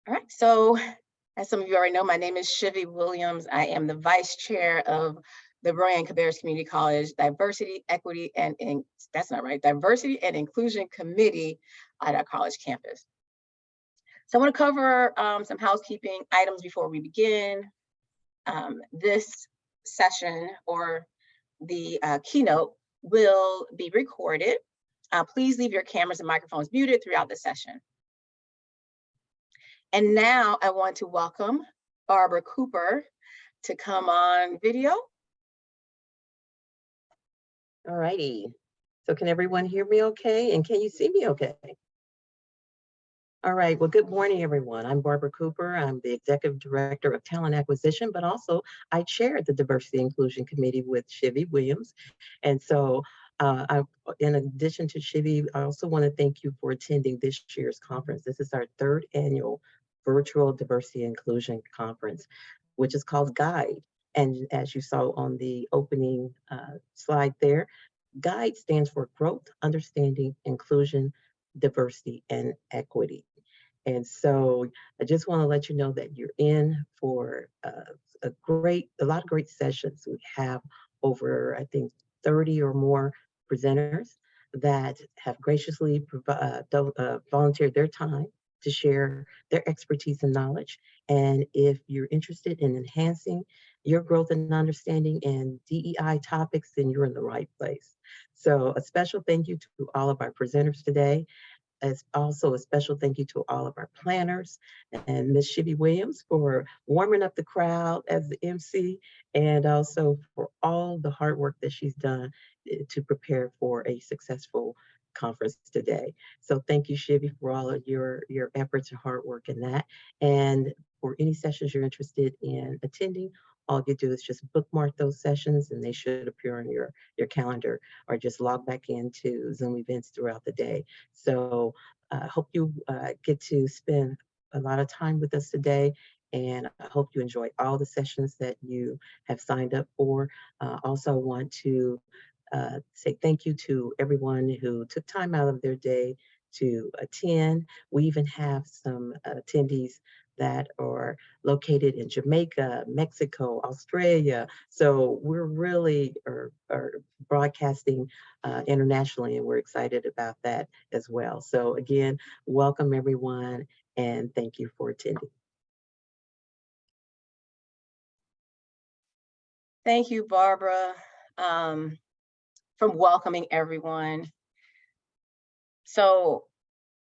All right, so as some of you already know, my name is Shivy Williams. I am the vice chair of the Rowan-Cabarrus Community College Diversity, Equity, that's not right, Diversity and Inclusion Committee at our college campus. So I want to cover some housekeeping items before we begin. This session, or the keynote, will be recorded. Please leave your cameras and microphones muted throughout the session. And now I want to welcome Barbara Cooper to come on video. All righty. So can everyone hear me okay? And can you see me okay? All right. Well, good morning, everyone. I'm Barbara Cooper. I'm the Executive Director of Talent Acquisition, but also I chair the Diversity Inclusion Committee with Shivy Williams. And so in addition to Shivy, I also want to thank you for attending this year's conference. This is our third annual virtual Diversity Inclusion Conference, which is called GUIDE. And as you saw on the opening slide there, GUIDE stands for Growth, Understanding, Inclusion, Diversity, and Equity. And so I just want to let you know that you're in for a lot of great sessions. We have over, I think, 30 or more presenters that have graciously volunteered their time to share their expertise and knowledge. And if you're interested in enhancing your growth and understanding in DEI topics, then you're in the right place. So a special thank you to all of our presenters today. As also a special thank you to all of our planners and Ms. Shivy Williams for warming up the crowd as the MC, and also for all the hard work that she's done to prepare for a successful conference today. So thank you, Shivy, for all of your efforts and hard work in that. And for any sessions you're interested in attending, all you do is just bookmark those sessions and they should appear on your calendar, or just log back into Zoom events throughout the day. So I hope you get to spend a lot of time with us today, and I hope you enjoy all the sessions that you have signed up for. Also want to say thank you to everyone who took time out of their day to attend. We even have some attendees that are located in Jamaica, Mexico, Australia. So we're really are broadcasting internationally, and we're excited about that as well. So again, welcome everyone, and thank you for attending. Thank you, Barbara, for welcoming everyone. So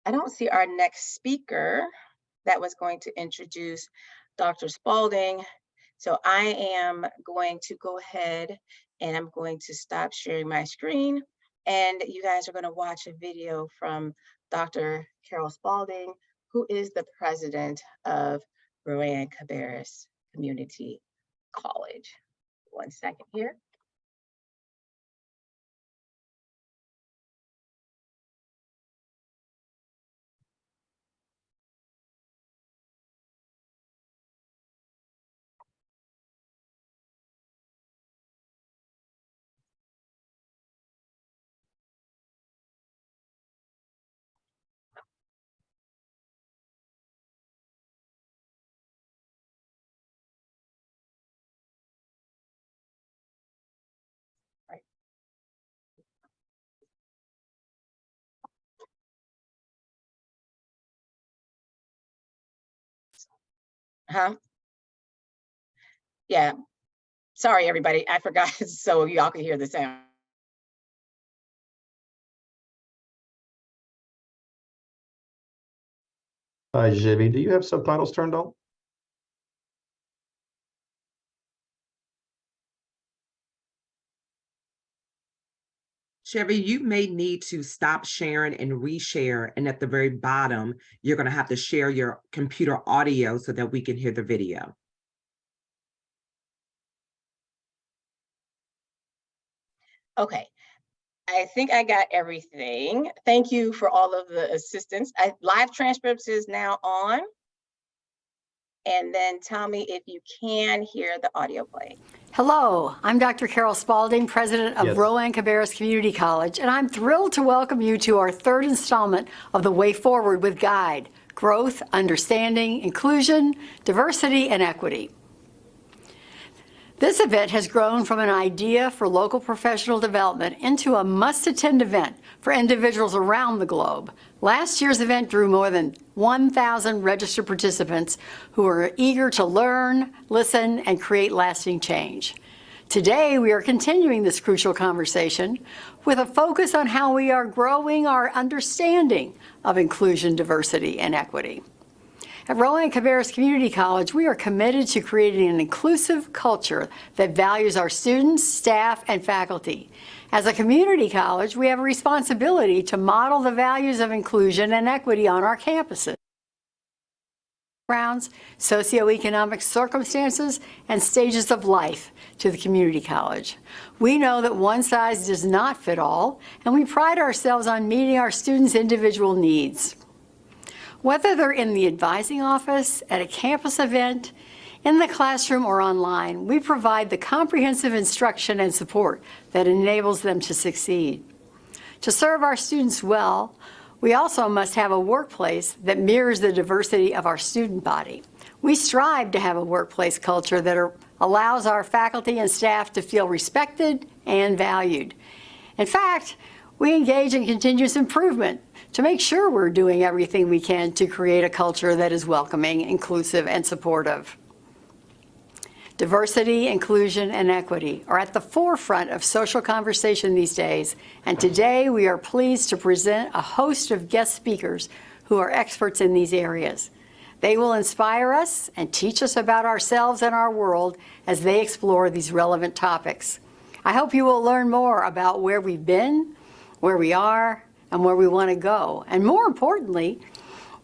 I don't see our next speaker that was going to introduce Dr. Spalding. So I am going to go ahead and I'm going to stop sharing my screen, and you guys are going to watch a video from Dr. Carol Spalding, who is the president of Rowan-Cabarrus Community College. One second here. Yeah, sorry everybody, I forgot so y'all can hear the sound. Hi, Shivy, do you have subtitles turned on? Chevy, you may need to stop sharing and reshare, and at the very bottom, you're going to have to share your computer audio so that we can hear the video. Okay, I think I got everything. Thank you for all of the assistance. Live transcripts is now on. And then tell me if you can hear the audio play. Hello, I'm Dr. Carol Spalding, president of Rowan-Cabarrus Community College, and I'm thrilled to welcome you to our third installment of the Way Forward with GUIDE, growth, understanding, inclusion, diversity, and equity. This event has grown from an idea for local professional development into a must-attend event for individuals around the globe. Last year's event drew more than 1,000 registered participants who are eager to learn, listen, and create lasting change. Today, we are continuing this crucial conversation with a focus on how we are growing our understanding of inclusion, diversity, and equity. At Rowan-Cabarrus Community College, we are committed to creating an inclusive culture that values our students, staff, and faculty. As a community college, we have a responsibility to model the values of inclusion and equity on our campuses. Backgrounds, socioeconomic circumstances, and stages of life to the community college. We know that one size does not fit all, and we pride ourselves on meeting our students' individual needs. Whether they're in the advising office, at a campus event, in the classroom, or online, we provide the comprehensive instruction and support that enables them to succeed. To serve our students well, we also must have a workplace that mirrors the diversity of our student body. We strive to have a workplace culture that allows our faculty and staff to feel respected and valued. In fact, we engage in continuous improvement to make sure we're doing everything we can to create a culture that is welcoming, inclusive, and supportive. Diversity, inclusion, and equity are at the forefront of social conversation these days, and today we are pleased to present a host of guest speakers who are experts in these areas. They will inspire us and teach us about ourselves and our world as they explore these relevant topics. I hope you will learn more about where we've been, where we are, and where we want to go, and more importantly,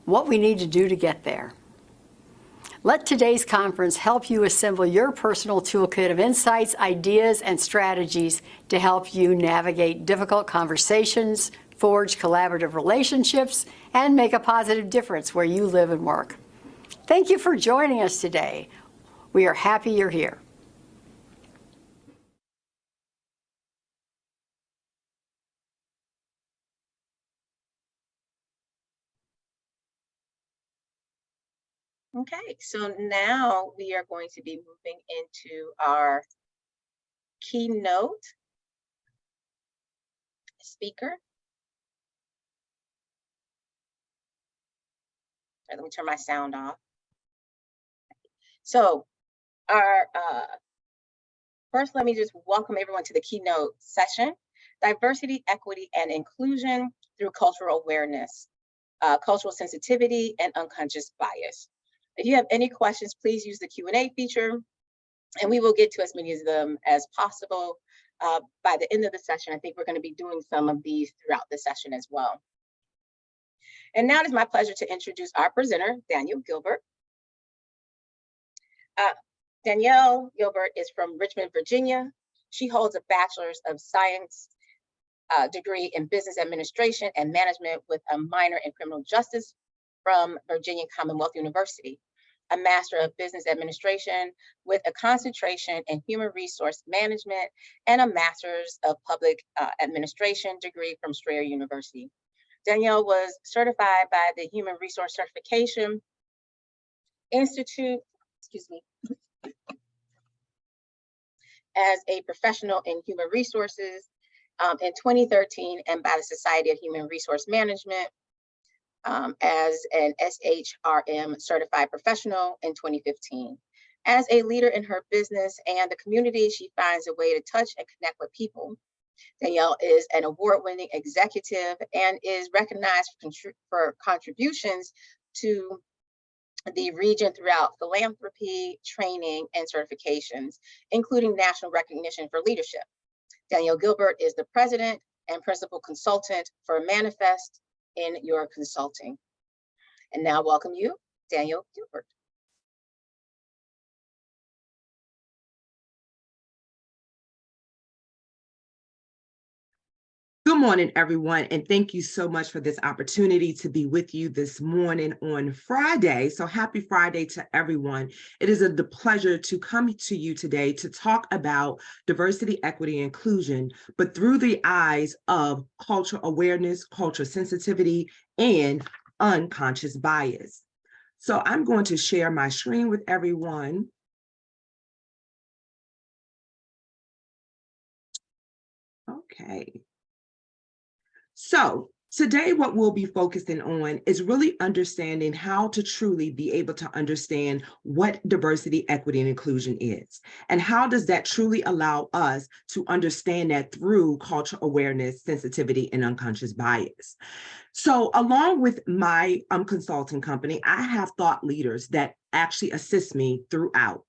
what we need to do to get there. Let today's conference help you assemble your personal toolkit of insights, ideas, and strategies to help you navigate difficult conversations, forge collaborative relationships, and make a positive difference where you live and work. Thank you for joining us today. We are happy you're here. Okay, so now we are going to be moving into our keynote speaker. Let me turn my sound off. So first, let me just welcome everyone to the keynote session, Diversity, Equity, and Inclusion through Cultural Awareness, Cultural Sensitivity, and Unconscious Bias. If you have any questions, please use the Q&A feature, and we will get to as many of them as possible. By the end of the session, I think we're going to be doing some of these throughout the session as well. And now it is my pleasure to introduce our presenter, Danielle Gilbert. Danielle Gilbert is from Richmond, Virginia. She holds a Bachelor's of Science degree in Business Administration and Management with a minor in Criminal Justice from Virginia Commonwealth University, a Master of Business Administration with a concentration in Human Resource Management, and a Master's of Public Administration degree from Strayer University. Danielle was certified by the Human Resource Certification Institute, as a professional in human resources in 2013, and by the Society of Human Resource Management as an SHRM certified professional in 2015. As a leader in her business and the community, she finds a way to touch and connect with people. Danielle is an award-winning executive and is recognized for contributions to the region throughout philanthropy, training, and certifications, including national recognition for leadership. Danielle Gilbert is the president and principal consultant for Manifest in Your Consulting. And now welcome you, Danielle Gilbert. Good morning, everyone, and thank you so much for this opportunity to be with you this morning on Friday. So happy Friday to everyone. It is a pleasure to come to you today to talk about diversity, equity, and inclusion, but through the eyes of cultural awareness, cultural sensitivity, and unconscious bias. So I'm going to share my screen with everyone. Okay. So today, what we'll be focusing on is really understanding how to truly be able to understand what diversity, equity, and inclusion is, and how does that truly allow us to understand that through cultural awareness, sensitivity, and unconscious bias. So along with my consulting company, I have thought leaders that actually assist me throughout.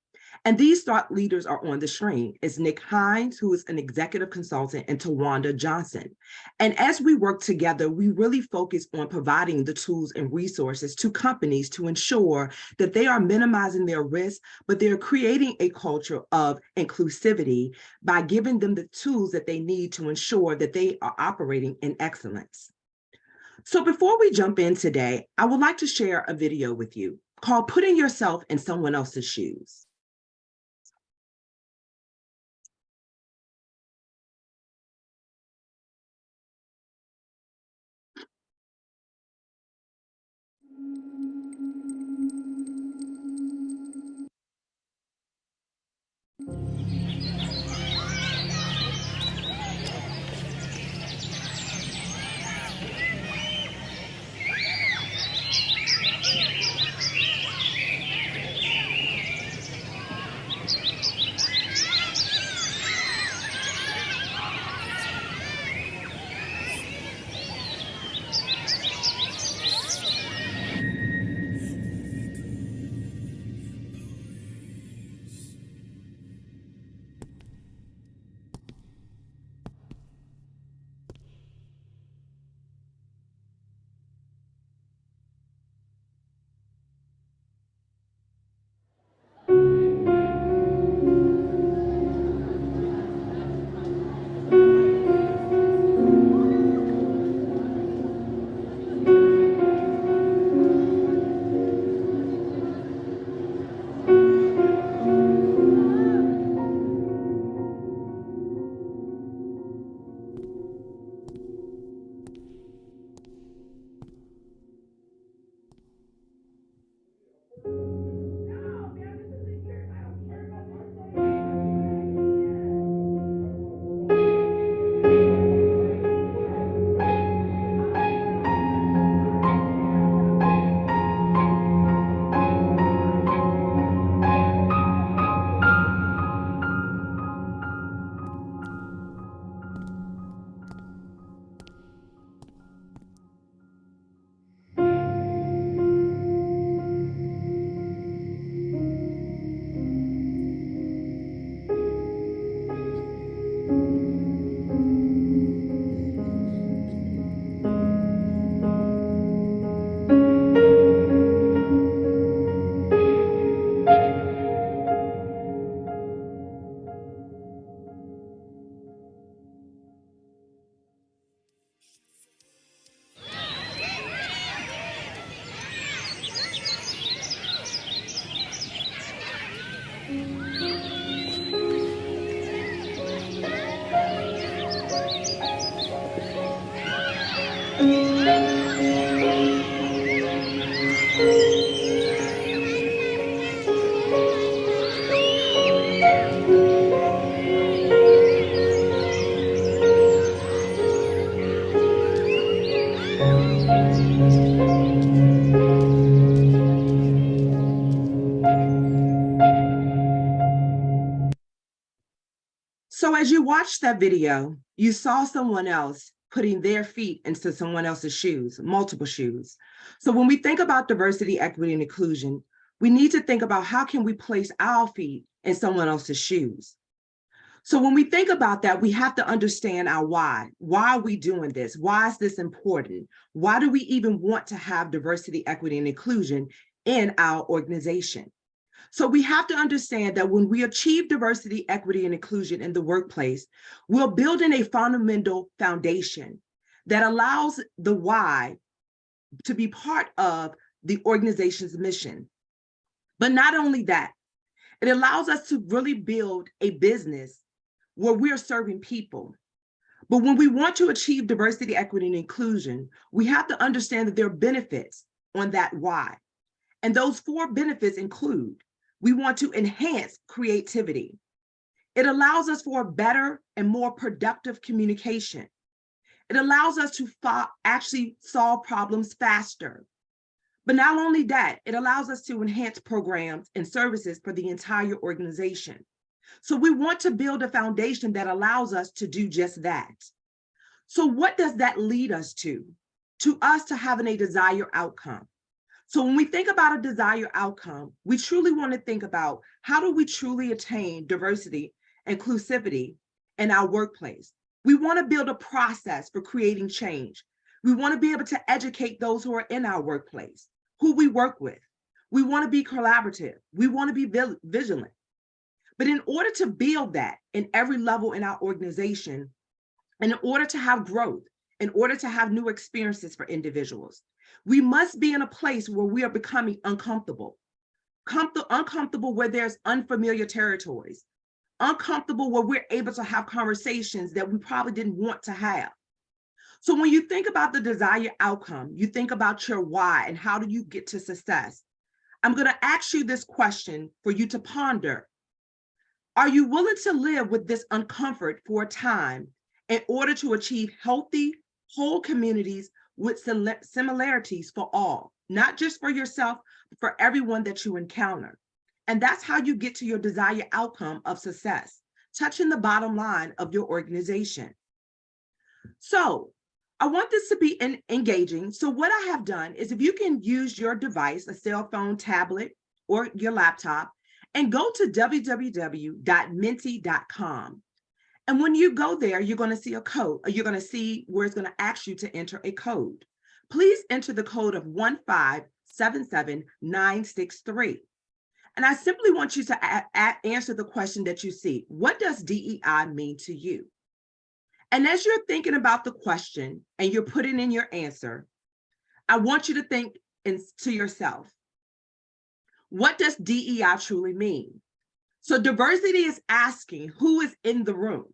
And these thought leaders are on the screen. It's Nick Hines, who is an executive consultant, and Tawanda Johnson. And as we work together, we really focus on providing the tools and resources to companies to ensure that they are minimizing their risk, but they're creating a culture of inclusivity by giving them the tools that they need to ensure that they are operating in excellence. So before we jump in today, I would like to share a video with you called Putting Yourself in Someone Else's Shoes. So as you watched that video, you saw someone else putting their feet into someone else's shoes, multiple shoes. So when we think about diversity, equity, and inclusion, we need to think about how can we place our feet in someone else's shoes. So when we think about that, we have to understand our why. Why are we doing this? Why is this important? Why do we even want to have diversity, equity, and inclusion in our organization? So we have to understand that when we achieve diversity, equity, and inclusion in the workplace, we're building a fundamental foundation that allows the why to be part of the organization's mission. But not only that, it allows us to really build a business where we're serving people. But when we want to achieve diversity, equity, and inclusion, we have to understand that there are benefits on that why. And those 4 benefits include, we want to enhance creativity. It allows us for a better and more productive communication. It allows us to actually solve problems faster. But not only that, it allows us to enhance programs and services for the entire organization. So we want to build a foundation that allows us to do just that. So what does that lead us to? To us to having a desired outcome. So when we think about a desired outcome, we truly want to think about how do we truly attain diversity, inclusivity in our workplace. We want to build a process for creating change. We want to be able to educate those who are in our workplace, who we work with. We want to be collaborative. We want to be vigilant. But in order to build that in every level in our organization, and in order to have growth, in order to have new experiences for individuals, we must be in a place where we are becoming uncomfortable. Uncomfortable where there's unfamiliar territories. Uncomfortable where we're able to have conversations that we probably didn't want to have. So when you think about the desired outcome, you think about your why and how do you get to success. I'm going to ask you this question for you to ponder. Are you willing to live with this uncomfort for a time in order to achieve healthy, whole communities with similarities for all, not just for yourself, but for everyone that you encounter? And that's how you get to your desired outcome of success, touching the bottom line of your organization. So I want this to be engaging. So what I have done is, if you can use your device, a cell phone, tablet, or your laptop, and go to www.menti.com. And when you go there, you're going to see a code, or you're going to see where it's going to ask you to enter a code. Please enter the code of 1577963. And I simply want you to answer the question that you see. What does DEI mean to you? And as you're thinking about the question and you're putting in your answer, I want you to think to yourself, what does DEI truly mean? So diversity is asking who is in the room.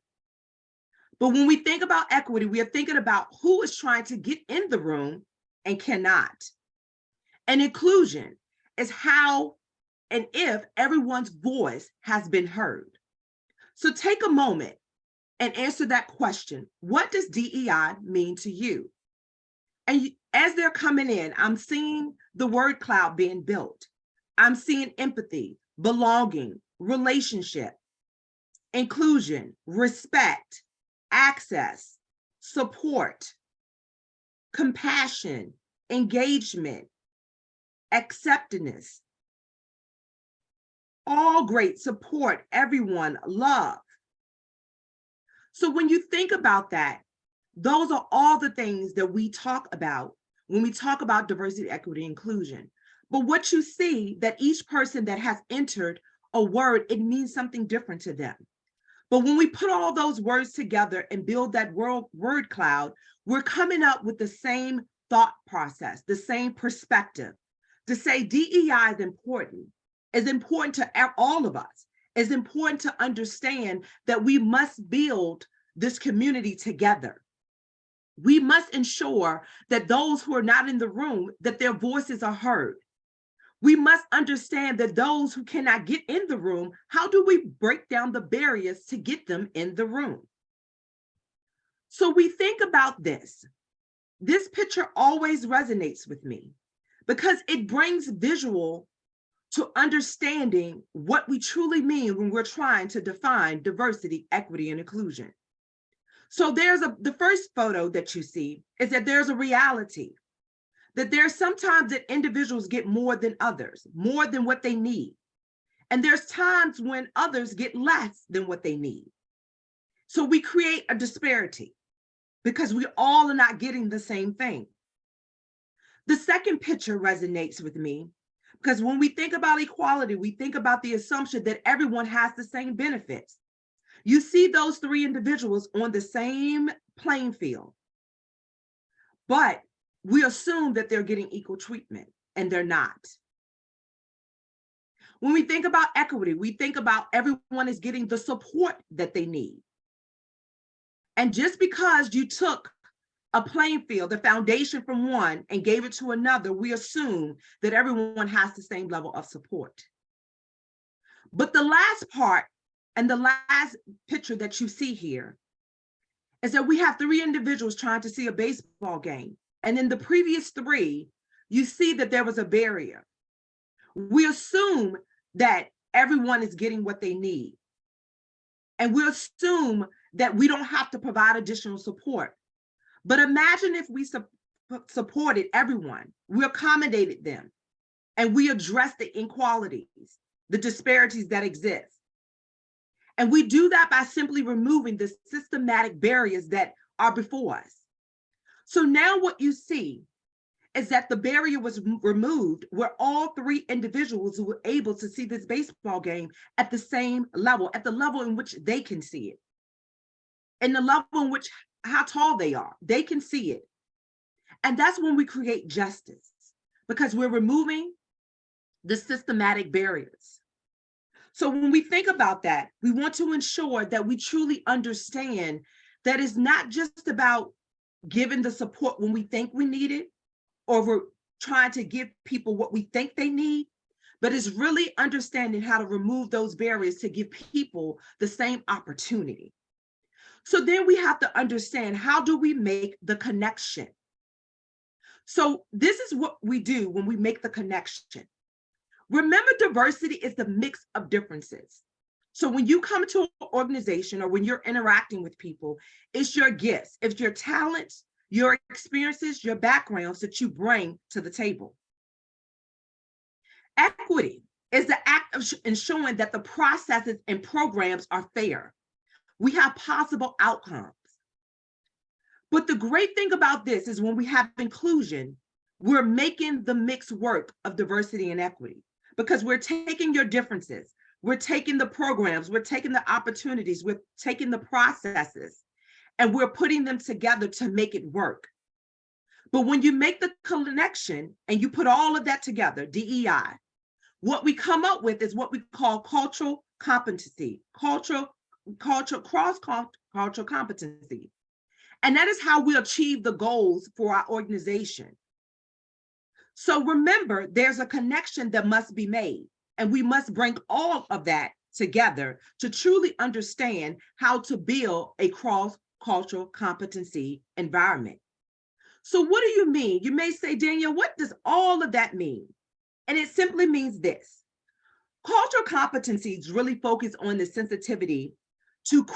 But when we think about equity, we are thinking about who is trying to get in the room and cannot. And inclusion is how and if everyone's voice has been heard. So take a moment and answer that question. What does DEI mean to you? And as they're coming in, I'm seeing the word cloud being built. I'm seeing empathy, belonging, relationship, inclusion, respect, access, support, compassion, engagement, acceptance, all great, support, everyone, love. So when you think about that, those are all the things that we talk about when we talk about diversity, equity, inclusion. But what you see, that each person that has entered a word, it means something different to them. But when we put all those words together and build that word cloud, we're coming up with the same thought process, the same perspective. To say DEI is important to all of us. It's important to understand that we must build this community together. We must ensure that those who are not in the room, that their voices are heard. We must understand that those who cannot get in the room, how do we break down the barriers to get them in the room? So we think about this. This picture always resonates with me because it brings visual to understanding what we truly mean when we're trying to define diversity, equity, and inclusion. So the first photo that you see is that there's a reality, that there's sometimes that individuals get more than others, more than what they need. And there's times when others get less than what they need. So we create a disparity because we all are not getting the same thing. The second picture resonates with me because when we think about equality, we think about the assumption that everyone has the same benefits. You see those 3 individuals on the same playing field, but we assume that they're getting equal treatment, and they're not. When we think about equity, we think about everyone is getting the support that they need. And just because you took a playing field, the foundation from one and gave it to another, we assume that everyone has the same level of support. But the last part and the last picture that you see here is that we have 3 individuals trying to see a baseball game. And in the previous 3, you see that there was a barrier. We assume that everyone is getting what they need. And we assume that we don't have to provide additional support. But imagine if we supported everyone, we accommodated them, and we addressed the inequalities, the disparities that exist. And we do that by simply removing the systematic barriers that are before us. So now what you see is that the barrier was removed where all 3 individuals were able to see this baseball game at the same level, at the level in which they can see it, and the level in which how tall they are, they can see it. And that's when we create justice, because we're removing the systematic barriers. So when we think about that, we want to ensure that we truly understand that it's not just about giving the support when we think we need it, or we're trying to give people what we think they need, but it's really understanding how to remove those barriers to give people the same opportunity. So then we have to understand, how do we make the connection? So this is what we do when we make the connection. Remember, diversity is the mix of differences. So when you come to an organization or when you're interacting with people, it's your gifts, it's your talents, your experiences, your backgrounds that you bring to the table. Equity is the act of ensuring that the processes and programs are fair. We have possible outcomes. But the great thing about this is when we have inclusion, we're making the mix work of diversity and equity, because we're taking your differences, we're taking the programs, we're taking the opportunities, we're taking the processes, and we're putting them together to make it work. But when you make the connection and you put all of that together, DEI, what we come up with is what we call cultural competency, cross-cultural competency. And that is how we achieve the goals for our organization. So remember, there's a connection that must be made, and we must bring all of that together to truly understand how to build a cross-cultural competency environment. So what do you mean? You may say, Danielle, what does all of that mean? And it simply means this. Cultural competencies really focus on the sensitivity to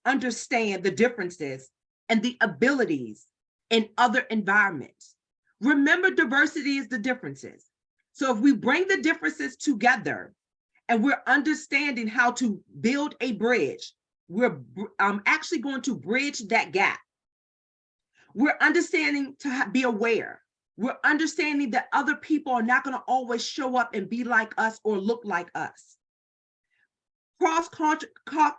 understand the differences and the abilities in other environments. Remember, diversity is the differences. So if we bring the differences together and we're understanding how to build a bridge, we're actually going to bridge that gap. We're understanding to be aware. We're understanding that other people are not going to always show up and be like us or look like us. Cross-cultural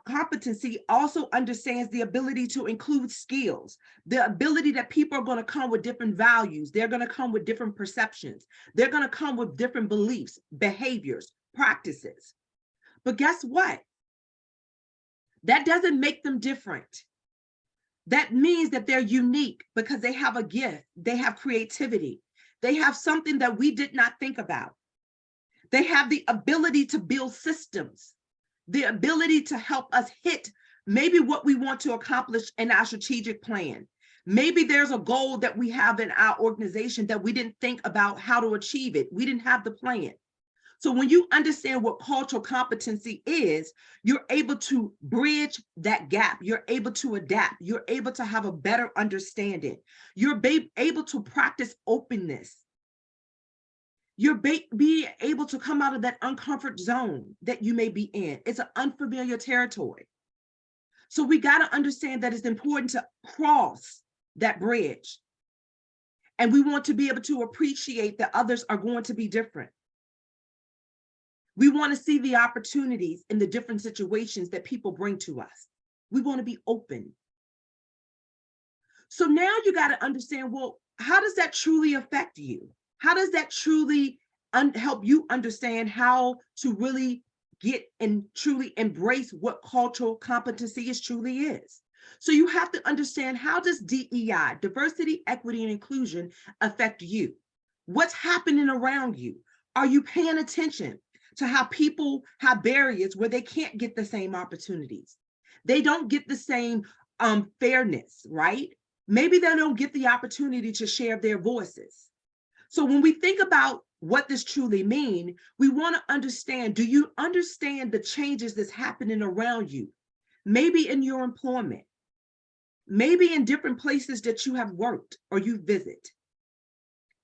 competency also understands the ability to include skills, the ability that people are going to come with different values. They're going to come with different perceptions. They're going to come with different beliefs, behaviors, practices. But guess what? That doesn't make them different. That means that they're unique because they have a gift, they have creativity, they have something that we did not think about. They have the ability to build systems, the ability to help us hit maybe what we want to accomplish in our strategic plan. Maybe there's a goal that we have in our organization that we didn't think about how to achieve it. We didn't have the plan. So when you understand what cultural competency is, you're able to bridge that gap. You're able to adapt. You're able to have a better understanding. You're able to practice openness. You're being able to come out of that uncomfort zone that you may be in. It's an unfamiliar territory. So we got to understand that it's important to cross that bridge. And we want to be able to appreciate that others are going to be different. We want to see the opportunities in the different situations that people bring to us. We want to be open. So now you got to understand, well, how does that truly affect you? How does that truly help you understand how to really get and truly embrace what cultural competency truly is? So you have to understand, how does DEI, diversity, equity, and inclusion, affect you? What's happening around you? Are you paying attention to how people have barriers where they can't get the same opportunities? They don't get the same fairness, right? Maybe they don't get the opportunity to share their voices. So when we think about what this truly means, we want to understand, do you understand the changes that's happening around you? Maybe in your employment, maybe in different places that you have worked or you visit.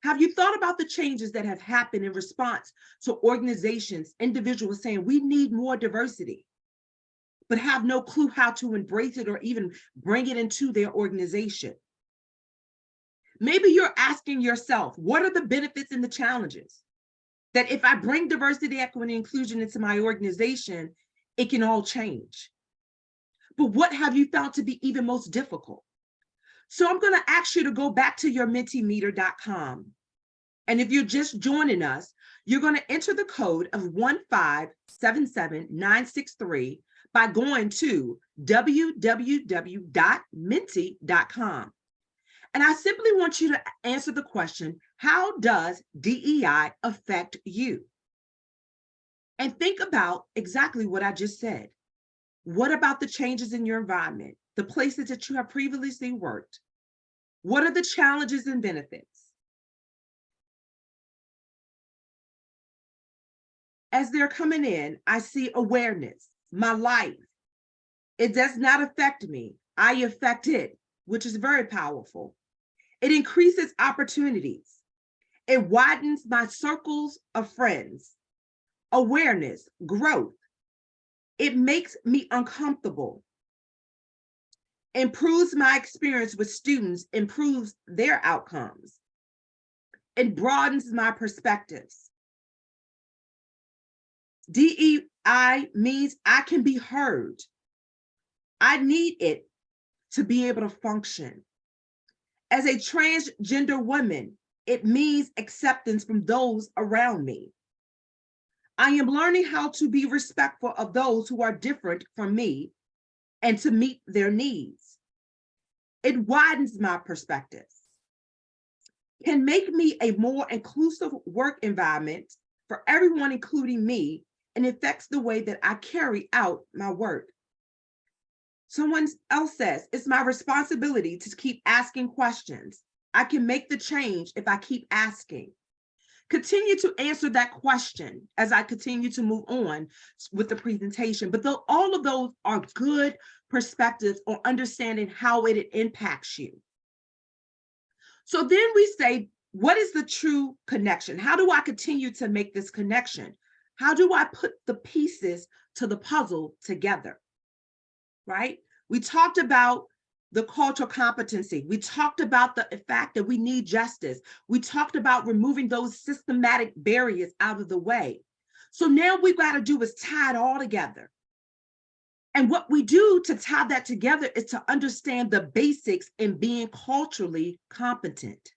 Have you thought about the changes that have happened in response to organizations, individuals saying we need more diversity, but have no clue how to embrace it or even bring it into their organization? Maybe you're asking yourself, what are the benefits and the challenges that if I bring diversity, equity, and inclusion into my organization, it can all change? But what have you found to be even most difficult? So I'm going to ask you to go back to your mentimeter.com. And if you're just joining us, you're going to enter the code of 1577963 by going to www.menti.com. And I simply want you to answer the question, how does DEI affect you? And think about exactly what I just said. What about the changes in your environment, the places that you have previously worked? What are the challenges and benefits? As they're coming in, I see awareness, my life. It does not affect me. I affect it, which is very powerful. It increases opportunities. It widens my circles of friends. Awareness, growth. It makes me uncomfortable. Improves my experience with students, improves their outcomes. It broadens my perspectives. DEI means I can be heard. I need it to be able to function. As a transgender woman, it means acceptance from those around me. I am learning how to be respectful of those who are different from me and to meet their needs. It widens my perspectives. Can make me a more inclusive work environment for everyone, including me, and affects the way that I carry out my work. Someone else says, it's my responsibility to keep asking questions. I can make the change if I keep asking. Continue to answer that question as I continue to move on with the presentation. But though all of those are good perspectives on understanding how it impacts you. So then we say, what is the true connection? How do I continue to make this connection? How do I put the pieces to the puzzle together? Right? We talked about the cultural competency. We talked about the fact that we need justice. We talked about removing those systematic barriers out of the way. So now we've got to do is tie it all together. And what we do to tie that together is to understand the basics in being culturally competent.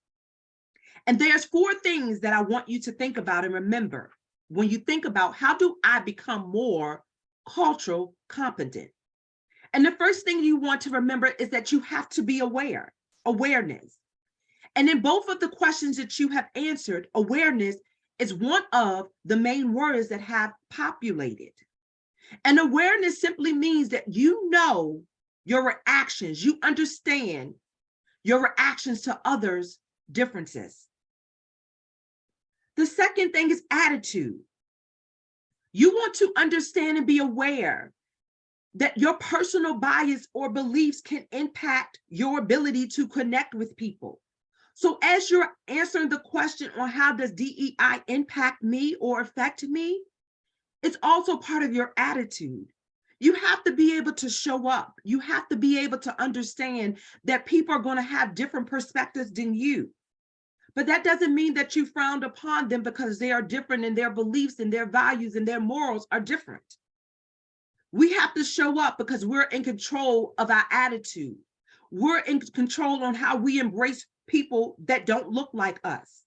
And there's 4 things that I want you to think about and remember when you think about how do I become more cultural competent? And the first thing you want to remember is that you have to be aware, awareness. And in both of the questions that you have answered, awareness is one of the main words that have populated. And awareness simply means that you know your reactions, you understand your reactions to others' differences. The second thing is attitude. You want to understand and be aware that your personal bias or beliefs can impact your ability to connect with people. So as you're answering the question on how does DEI impact me or affect me, it's also part of your attitude. You have to be able to show up. You have to be able to understand that people are going to have different perspectives than you. But that doesn't mean that you frowned upon them because they are different and their beliefs and their values and their morals are different. We have to show up because we're in control of our attitude. We're in control on how we embrace people that don't look like us.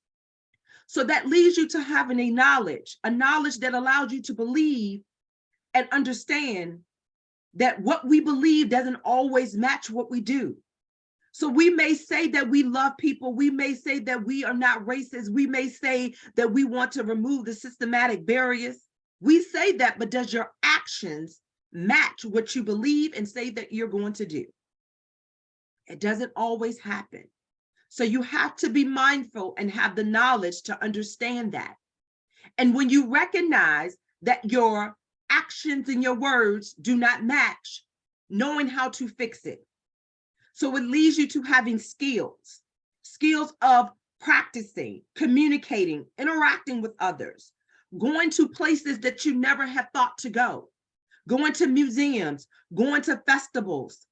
So that leads you to having a knowledge that allows you to believe and understand that what we believe doesn't always match what we do. So we may say that we love people. We may say that we are not racist. We may say that we want to remove the systematic barriers. We say that, but does your actions match what you believe and say that you're going to do? It doesn't always happen. So you have to be mindful and have the knowledge to understand that. And when you recognize that your actions and your words do not match, knowing how to fix it. So it leads you to having skills of practicing, communicating, interacting with others, going to places that you never have thought to go, going to museums, going to festivals,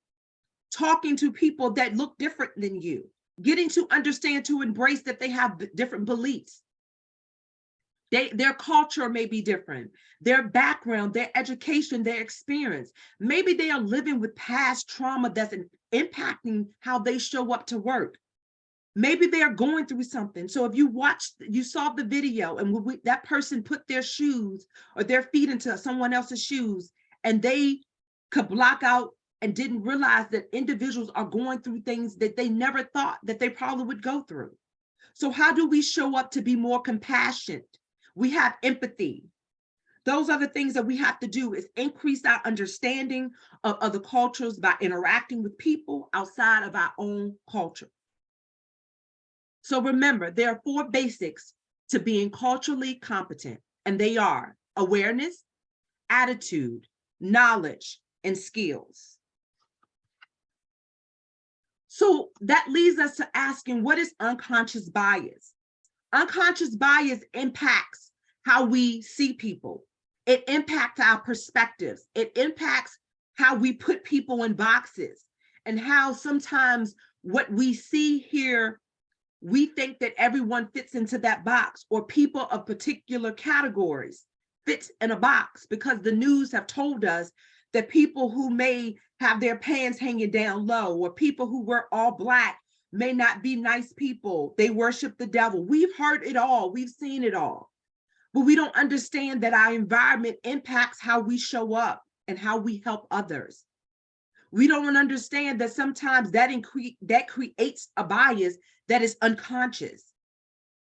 talking to people that look different than you, getting to understand, to embrace that they have different beliefs. Their culture may be different, their background, their education, their experience. Maybe they are living with past trauma that's impacting how they show up to work. Maybe they are going through something. So if you saw the video and that person put their shoes or their feet into someone else's shoes and they could block out and didn't realize that individuals are going through things that they never thought that they probably would go through. So how do we show up to be more compassionate? We have empathy. Those are the things that we have to do, is increase our understanding of the cultures by interacting with people outside of our own culture. So remember, there are 4 basics to being culturally competent, and they are awareness, attitude, knowledge, and skills. So that leads us to asking, what is unconscious bias? Unconscious bias impacts how we see people. It impacts our perspectives. It impacts how we put people in boxes, and how sometimes what we see here, we think that everyone fits into that box, or people of particular categories fits in a box, because the news have told us that people who may have their pants hanging down low, or people who wear all black may not be nice people. They worship the devil. We've heard it all. We've seen it all. But we don't understand that our environment impacts how we show up and how we help others. We don't understand that sometimes that creates a bias that is unconscious.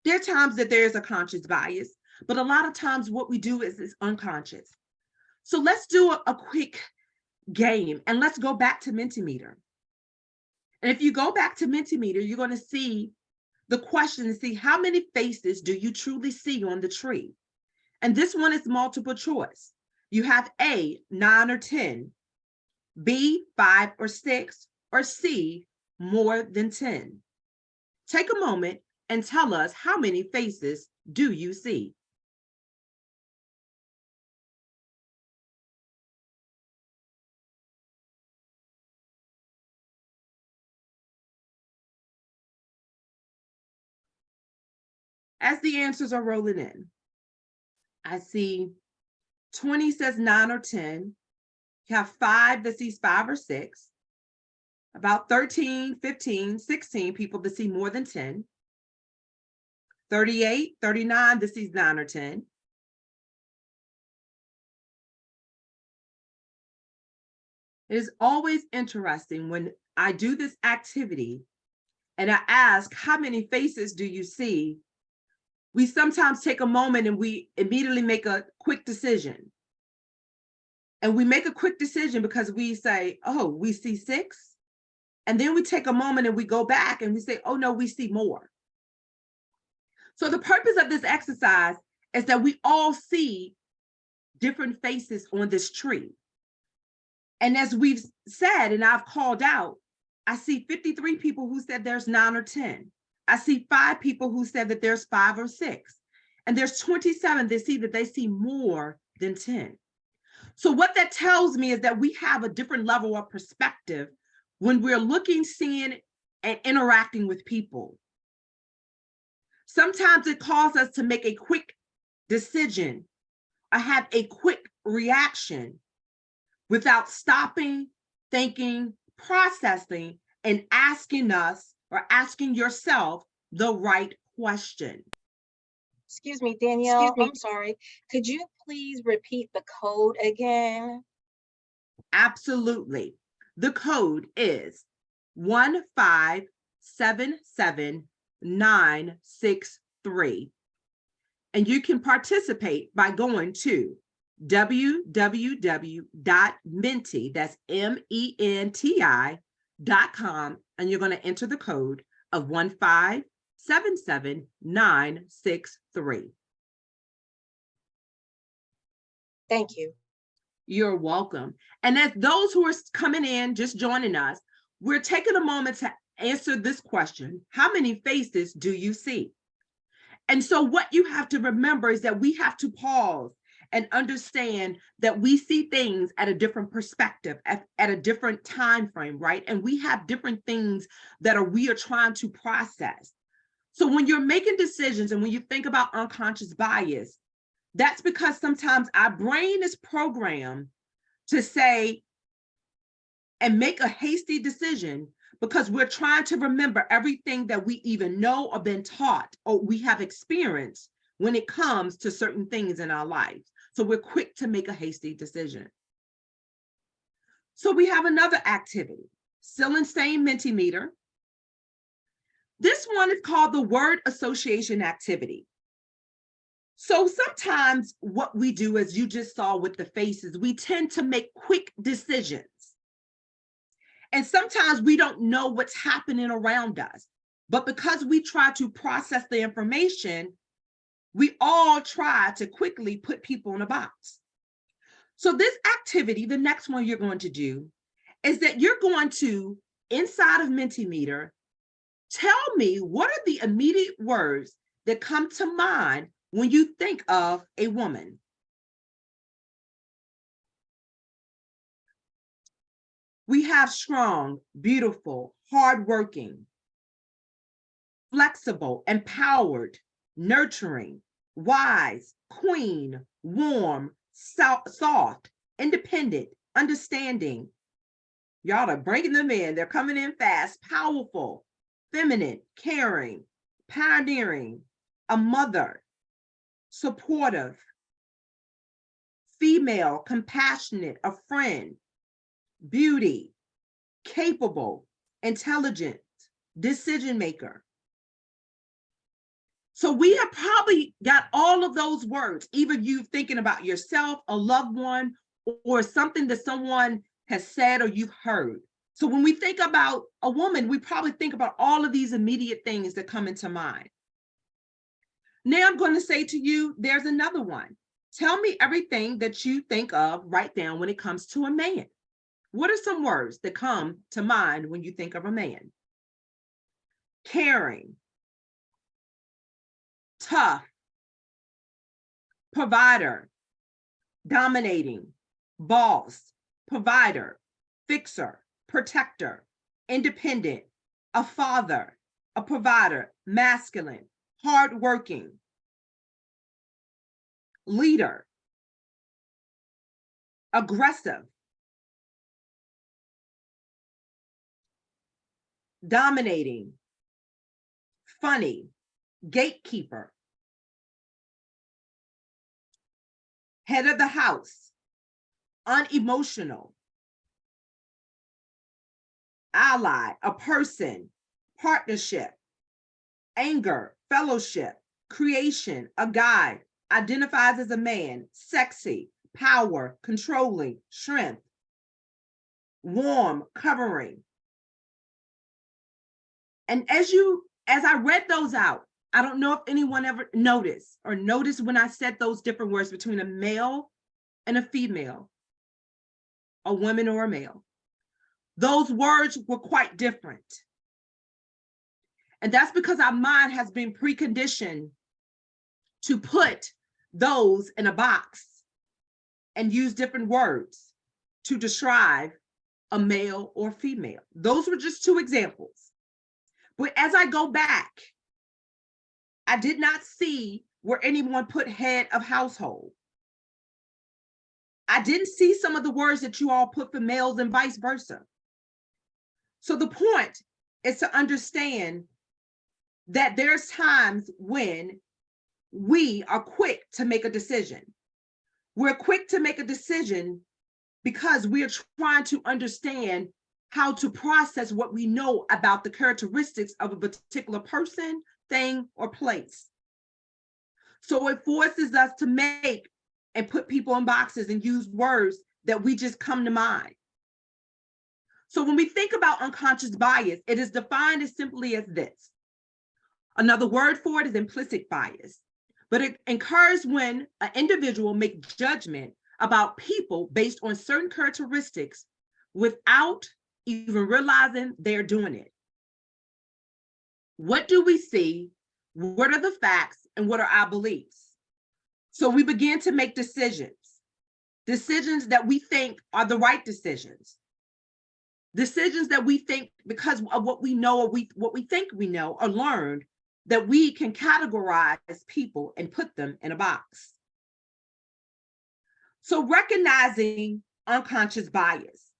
There are times that there is a conscious bias, but a lot of times what we do is unconscious. So let's do a quick game, and let's go back to Mentimeter. And if you go back to Mentimeter, you're going to see the question and see how many faces do you truly see on the tree. And this one is multiple choice. You have A, 9 or 10, B, 5 or 6, or C, more than 10. Take a moment and tell us, how many faces do you see? As the answers are rolling in, I see 20 says 9 or 10. You have 5 that sees 5 or 6. About 13, 15, 16 people that see more than 10. 38, 39 that sees 9 or 10. It is always interesting when I do this activity and I ask, how many faces do you see? We sometimes take a moment and we immediately make a quick decision. And we make a quick decision because we say, oh, we see 6. And then we take a moment and we go back and we say, oh no, we see more. So the purpose of this exercise is that we all see different faces on this tree. And as we've said, and I've called out, I see 53 people who said there's 9 or 10. I see 5 people who said that there's 5 or 6. And there's 27 that see that they see more than 10. So what that tells me is that we have a different level of perspective when we're looking, seeing, and interacting with people. Sometimes it calls us to make a quick decision or have a quick reaction without stopping, thinking, processing, and asking us or asking yourself the right question. Excuse me, Danielle, I'm sorry. Could you please repeat the code again? Absolutely. The code is 1577963. And you can participate by going to www.menti, that's MENTI.com, and you're going to enter the code of 1577963. Thank you. You're welcome. And as those who are coming in, just joining us, we're taking a moment to answer this question: how many faces do you see? And so what you have to remember is that we have to pause and understand that we see things at a different perspective, at a different time frame, right? And we have different things that we are trying to process. So when you're making decisions and when you think about unconscious bias, that's because sometimes our brain is programmed to say and make a hasty decision because we're trying to remember everything that we even know or been taught or we have experienced when it comes to certain things in our lives. So we're quick to make a hasty decision. So we have another activity, still in same Mentimeter. This one is called the word association activity. So sometimes what we do, as you just saw with the faces, we tend to make quick decisions. And sometimes we don't know what's happening around us. But because we try to process the information, we all try to quickly put people in a box. So this activity, the next one you're going to do, is that you're going to, inside of Mentimeter, tell me what are the immediate words that come to mind when you think of a woman. We have strong, beautiful, hardworking, flexible, empowered, nurturing, wise, queen, warm, soft, independent, understanding. Y'all are bringing them in. They're coming in fast. Powerful, feminine, caring, pioneering, a mother, supportive, female, compassionate, a friend, beauty, capable, intelligent, decision maker. So we have probably got all of those words, either you thinking about yourself, a loved one, or something that someone has said or you've heard. So when we think about a woman, we probably think about all of these immediate things that come into mind. Now I'm going to say to you, there's another one. Tell me everything that you think of right now when it comes to a man. What are some words that come to mind when you think of a man? Caring, tough, provider, dominating, boss, provider, fixer, protector, independent, a father, a provider, masculine, hardworking, leader, aggressive, dominating, funny, gatekeeper, head of the house, unemotional, ally, a person, partnership, anger, fellowship, creation, a guide, identifies as a man, sexy, power, controlling, strength, warm, covering. And as I read those out, I don't know if anyone ever noticed when I said those different words between a male and a female, a woman or a male. Those words were quite different. And that's because our mind has been preconditioned to put those in a box and use different words to describe a male or female. Those were just two examples. But as I go back, I did not see where anyone put head of household. I didn't see some of the words that you all put for males and vice versa. So the point is to understand that there's times when we are quick to make a decision. We're quick to make a decision because we are trying to understand how to process what we know about the characteristics of a particular person, thing, or place. So it forces us to make and put people in boxes and use words that we just come to mind. So when we think about unconscious bias, it is defined as simply as this. Another word for it is implicit bias, but it occurs when an individual makes judgment about people based on certain characteristics without even realizing they're doing it. What do we see? What are the facts? And what are our beliefs? So we begin to make decisions that we think are the right decisions that we think, because of what we know or what we think we know or learned, that we can categorize people and put them in a box. So recognizing unconscious bias,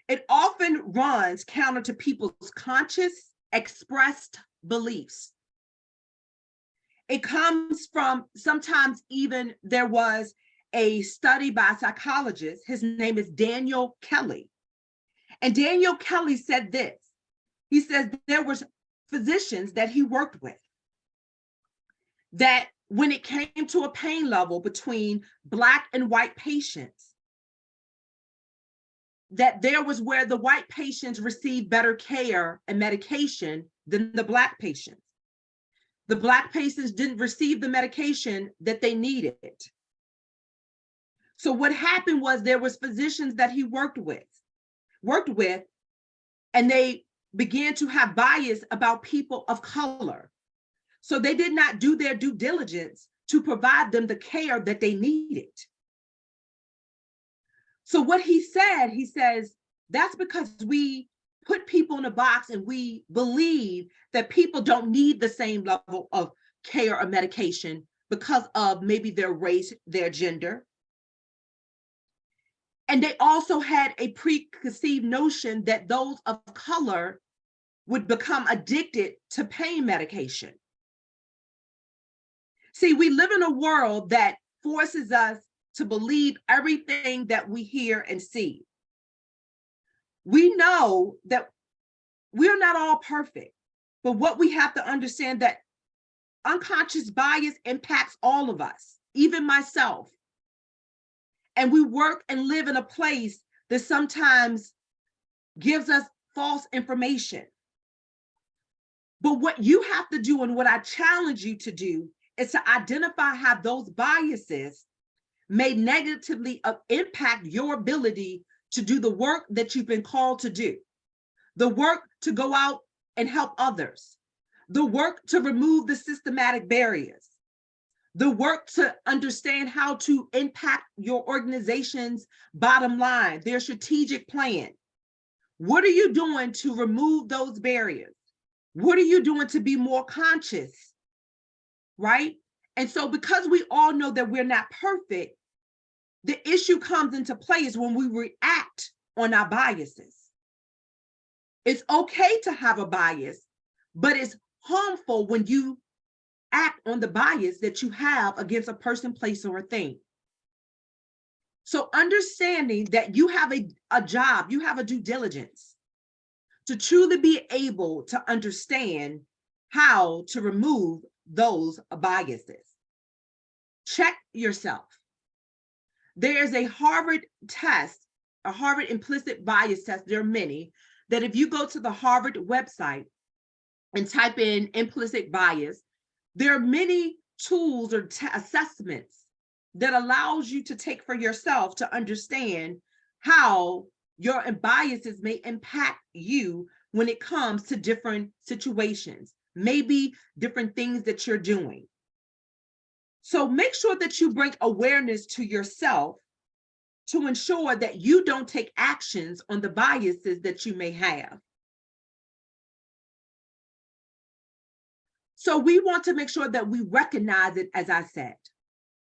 it often runs counter to people's conscious expressed beliefs. It comes from, sometimes even there was a study by a psychologist, his name is Danielle Kelly. And Danielle Kelly said this, he says there was physicians that he worked with that when it came to a pain level between Black and white patients, that there was where the white patients received better care and medication than the Black patients. The Black patients didn't receive the medication that they needed. So what happened was there was physicians that he worked with, and they began to have bias about people of color. So they did not do their due diligence to provide them the care that they needed. So what he says, that's because we put people in a box and we believe that people don't need the same level of care or medication because of maybe their race, their gender. And they also had a preconceived notion that those of color would become addicted to pain medication. See, we live in a world that forces us to believe everything that we hear and see. We know that we're not all perfect, but what we have to understand that unconscious bias impacts all of us, even myself. And we work and live in a place that sometimes gives us false information. But what you have to do, and what I challenge you to do, is to identify how those biases may negatively impact your ability to do the work that you've been called to do, the work to go out and help others, the work to remove the systematic barriers, the work to understand how to impact your organization's bottom line, their strategic plan. What are you doing to remove those barriers? What are you doing to be more conscious, right? And so because we all know that we're not perfect, the issue comes into play is when we react on our biases. It's okay to have a bias, but it's harmful when you act on the bias that you have against a person, place, or a thing. So understanding that you have a job, you have a due diligence to truly be able to understand how to remove those biases. Check yourself. There's a Harvard test, a Harvard implicit bias test. There are many that if you go to the Harvard website and type in implicit bias, there are many tools or assessments that allows you to take for yourself to understand how your biases may impact you when it comes to different situations, maybe different things that you're doing. So make sure that you bring awareness to yourself to ensure that you don't take actions on the biases that you may have. So we want to make sure that we recognize it, as I said.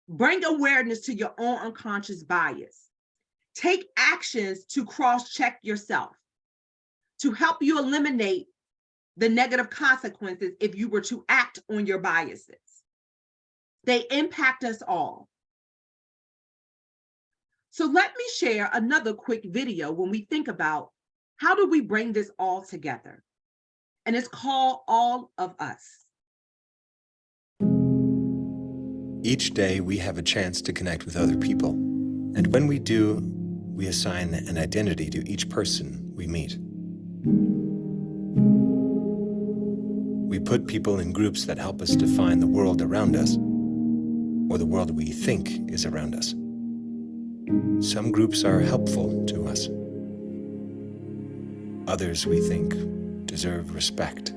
Bring awareness to your own unconscious bias. Take actions to cross-check yourself to help you eliminate the negative consequences if you were to act on your biases. They impact us all. So let me share another quick video when we think about how do we bring this all together? And it's called All of Us. Each day we have a chance to connect with other people. And when we do, we assign an identity to each person we meet. We put people in groups that help us define the world around us, or the world we think is around us. Some groups are helpful to us. Others we think deserve respect.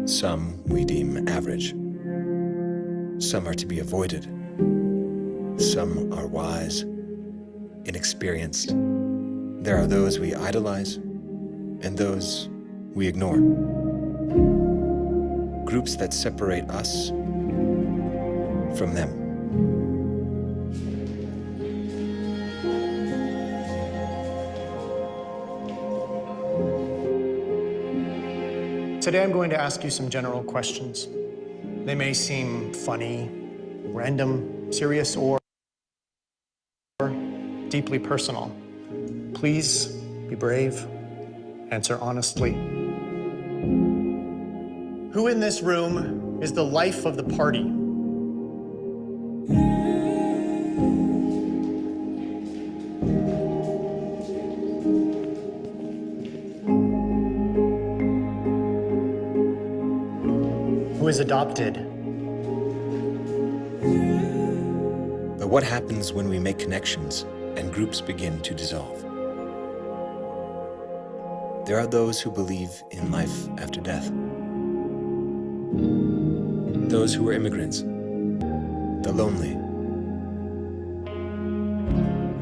Some we deem average. Some are to be avoided. Some are wise, inexperienced. There are those we idolize and those we ignore. Groups that separate us from them. Today I'm going to ask you some general questions. They may seem funny, random, serious, or deeply personal. Please be brave, answer honestly. Who in this room is the life of the party? Who is adopted? But what happens when we make connections and groups begin to dissolve? There are those who believe in life after death. Those who are immigrants, the lonely,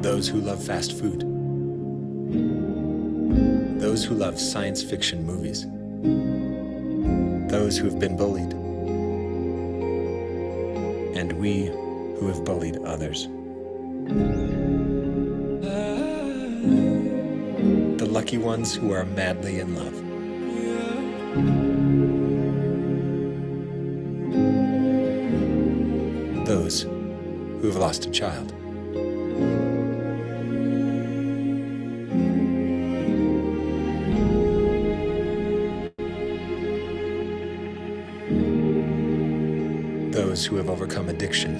those who love fast food, those who love science fiction movies, those who have been bullied, and we who have bullied others. The lucky ones who are madly in love. Those who have lost a child. Those who have overcome addiction.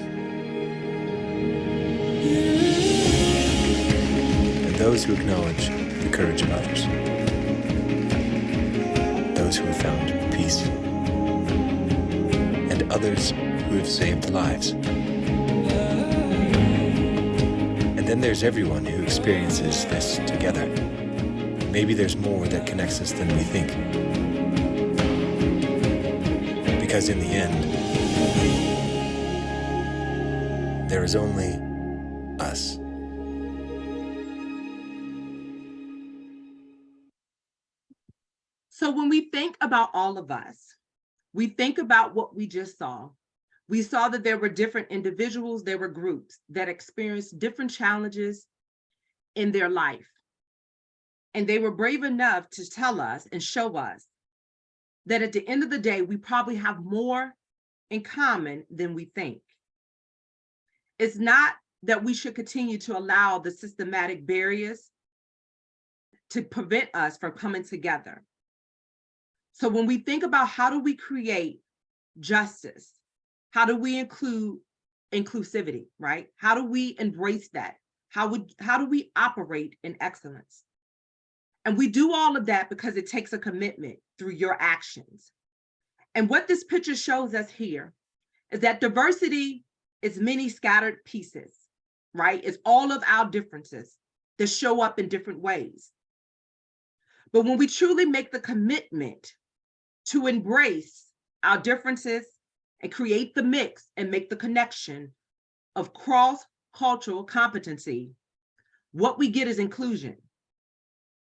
And those who acknowledge the courage of others. Those who have found peace. And others who have saved lives. And then there's everyone who experiences this together. Maybe there's more that connects us than we think. Because in the end, there is only us. So when we think about all of us, we think about what we just saw. We saw that there were different individuals, there were groups that experienced different challenges in their life. And they were brave enough to tell us and show us that at the end of the day, we probably have more in common than we think. It's not that we should continue to allow the systematic barriers to prevent us from coming together. So when we think about how do we create justice, how do we include inclusivity, right? How do we embrace that? How do we operate in excellence? And we do all of that because it takes a commitment through your actions. And what this picture shows us here is that diversity is many scattered pieces, right? It's all of our differences that show up in different ways. But when we truly make the commitment to embrace our differences and create the mix and make the connection of cross-cultural competency, what we get is inclusion.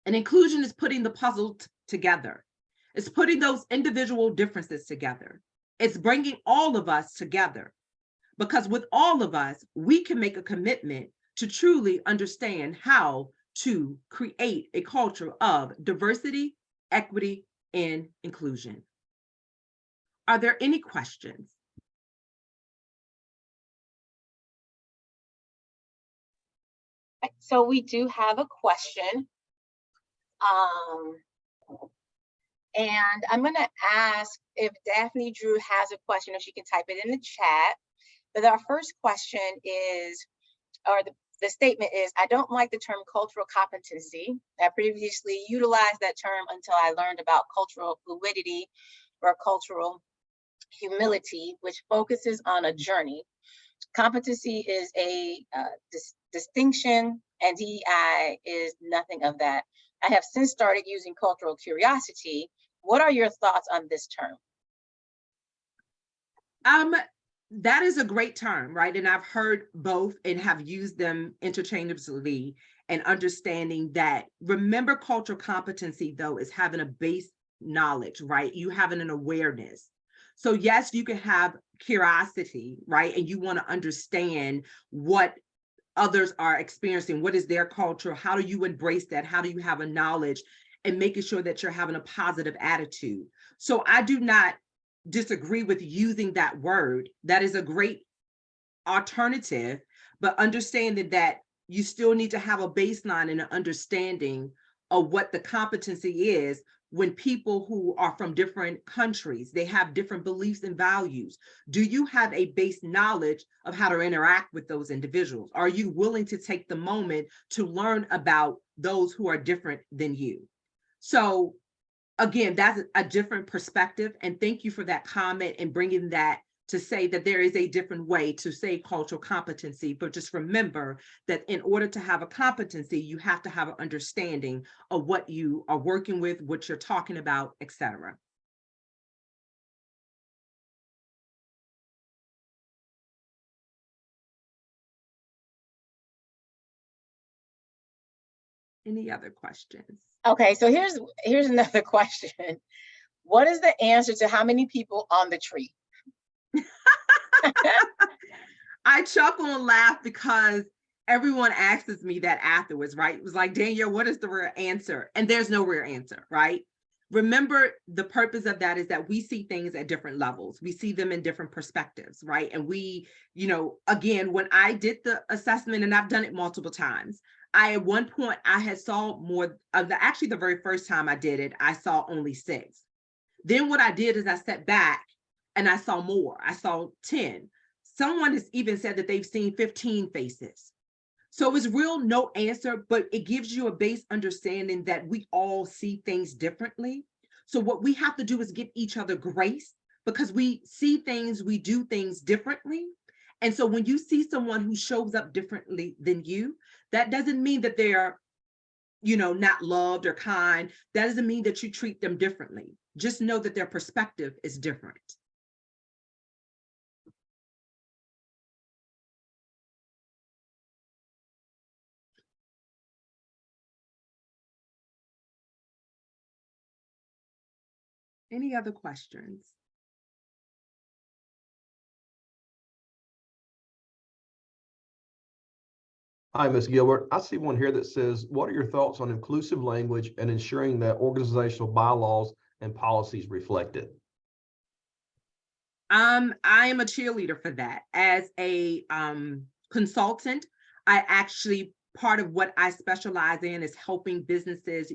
And inclusion is putting the puzzle together. It's putting those individual differences together. It's bringing all of us together. Because with all of us, we can make a commitment to truly understand how to create a culture of diversity, equity, and inclusion. Are there any questions? So we do have a question. And I'm going to ask if Daphne Drew has a question, if she can type it in the chat. But our first question is, or the statement is, I don't like the term cultural competency. I previously utilized that term until I learned about cultural fluidity or cultural humility, which focuses on a journey. Competency is a distinction, and DEI is nothing of that. I have since started using cultural curiosity. What are your thoughts on this term? That is a great term, right? And I've heard both and have used them interchangeably, and understanding that, remember, cultural competency though is having a base knowledge, right? You having an awareness. So yes, you can have curiosity, right? And you want to understand what others are experiencing, what is their culture, how do you embrace that, how do you have a knowledge, and making sure that you're having a positive attitude. So I do not disagree with using that word. That is a great alternative, but understanding that you still need to have a baseline and an understanding of what the competency is. When people who are from different countries, they have different beliefs and values. Do you have a base knowledge of how to interact with those individuals? Are you willing to take the moment to learn about those who are different than you? So again, that's a different perspective. And thank you for that comment and bringing that to say that there is a different way to say cultural competency. But just remember that in order to have a competency, you have to have an understanding of what you are working with, what you're talking about, etc. Any other questions? Okay, so here's another question. What is the answer to how many people on the tree? I chuckle and laugh because everyone asks me that afterwards, right? It was like, Danielle, what is the real answer? And there's no real answer, right? Remember, the purpose of that is that we see things at different levels. We see them in different perspectives, right? And we, again, when I did the assessment, and I've done it multiple times, at one point I had saw more of actually the very first time I did it, I saw only 6. Then what I did is I stepped back and I saw more. I saw 10. Someone has even said that they've seen 15 faces. So it's real no answer, but it gives you a base understanding that we all see things differently. So what we have to do is give each other grace, because we see things, we do things differently. And so when you see someone who shows up differently than you, that doesn't mean that they're, not loved or kind. That doesn't mean that you treat them differently. Just know that their perspective is different. Any other questions? Hi, Ms. Gilbert. I see one here that says, what are your thoughts on inclusive language and ensuring that organizational bylaws and policies reflect it? I am a cheerleader for that. As a consultant, I actually, part of what I specialize in is helping businesses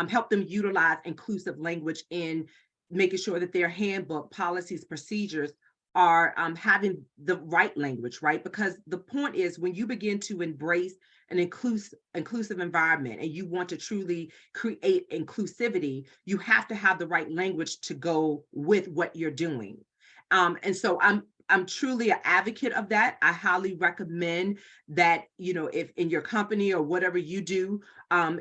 help them utilize inclusive language in making sure that their handbook, policies, procedures are having the right language, right? Because the point is, when you begin to embrace an inclusive environment and you want to truly create inclusivity, you have to have the right language to go with what you're doing. And so I'm truly an advocate of that. I highly recommend that, if in your company or whatever you do,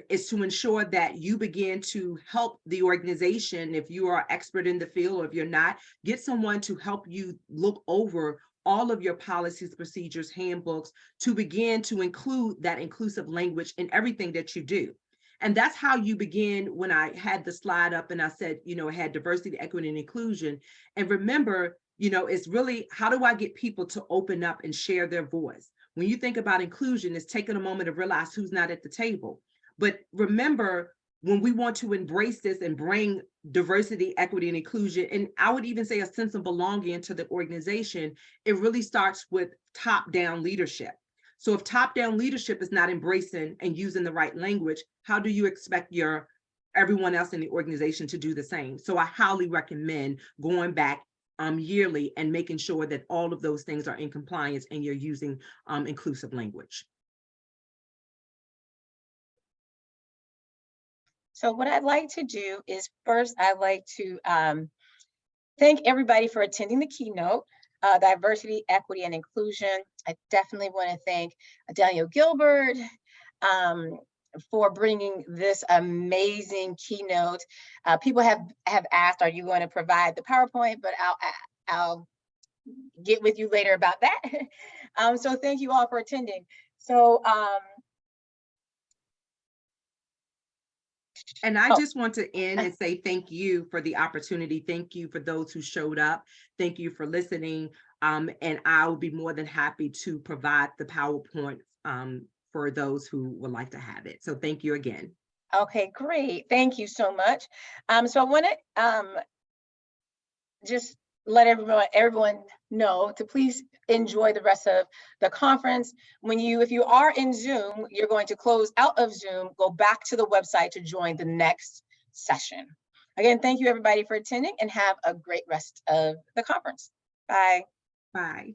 is to ensure that you begin to help the organization. If you are an expert in the field, or if you're not, get someone to help you look over all of your policies, procedures, handbooks, to begin to include that inclusive language in everything that you do. And that's how you begin. When I had the slide up and I said, it had diversity, equity, and inclusion. And remember, it's really, how do I get people to open up and share their voice? When you think about inclusion, it's taking a moment to realize who's not at the table. But remember, when we want to embrace this and bring diversity, equity, and inclusion, and I would even say a sense of belonging into the organization, it really starts with top-down leadership. So if top-down leadership is not embracing and using the right language, how do you expect everyone else in the organization to do the same? So I highly recommend going back yearly and making sure that all of those things are in compliance and you're using inclusive language. So what I'd like to do is first, I'd like to thank everybody for attending the keynote, diversity, equity, and inclusion. I definitely want to thank Danielle Gilbert for bringing this amazing keynote. People have asked, are you going to provide the PowerPoint? But I'll get with you later about that. So thank you all for attending. So and I just want to end and say thank you for the opportunity. Thank you for those who showed up. Thank you for listening. And I'll be more than happy to provide the PowerPoint for those who would like to have it. So thank you again. Okay, great. Thank you so much. So I want to just let everyone know to please enjoy the rest of the conference. If you are in Zoom, you're going to close out of Zoom, go back to the website to join the next session. Again, thank you everybody for attending and have a great rest of the conference. Bye. Bye.